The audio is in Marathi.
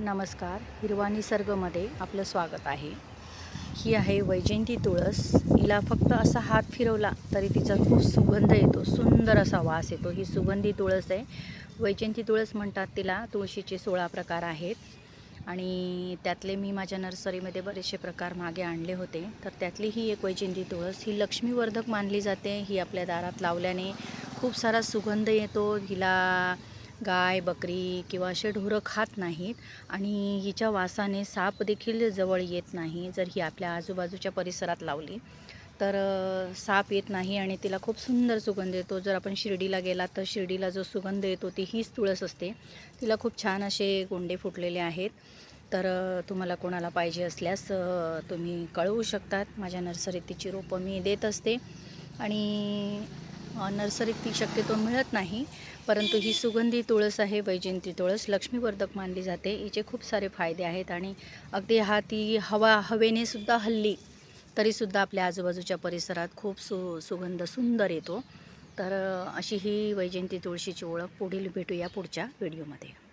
नमस्कार. हिरवा निसर्गमध्ये आपलं स्वागत आहे. ही आहे वैजयंती तुळस. हिला फक्त असा हात फिरवला तरी तिचा खूप सुगंध येतो, सुंदर असा वास येतो. ही सुगंधी तुळस आहे. वैजयंती तुळस म्हणतात तिला. तुळशीचे 16 प्रकार आहेत आणि त्यातले मी माझ्या नर्सरीमध्ये बरेचसे प्रकार मागे आणले होते. तर त्यातली ही एक वैजयंती तुळस. ही लक्ष्मीवर्धक मानली जाते. ही आपल्या दारात लावल्याने खूप सारा सुगंध येतो. हिला गाय, बकरी किंवा असे ढोरं खात नाहीत आणि हिच्या वासाने साप देखील जवळ येत नाही. जर ही आपल्या आजूबाजूच्या परिसरात लावली तर साप येत नाही आणि तिला खूप सुंदर सुगंध येतो. जर आपण शिर्डीला गेलात तर शिर्डीला जो सुगंध येतो ती हीच तुळस असते. तिला खूप छान असे गोंडे फुटलेले आहेत. तर तुम्हाला कोणाला पाहिजे असल्यास तुम्ही कळवू शकतात. माझ्या नर्सरीत तिची रोपं मी देत असते आणि नर्सरीत ती शक्यतो मिळत नाही, परंतु ही सुगंधी तुळस आहे. वैजयंती तुळस लक्ष्मीवर्धक मानली जाते. हिचे खूप सारे फायदे आहेत आणि अगदी ती हवेने सुद्धा हल्ली तरीसुद्धा आपल्या आजूबाजूच्या परिसरात खूप सुगंध सुंदर येतो. तर अशी ही वैजयंती तुळशीची ओळख. पुढील भेटूया पुढच्या व्हिडिओमध्ये.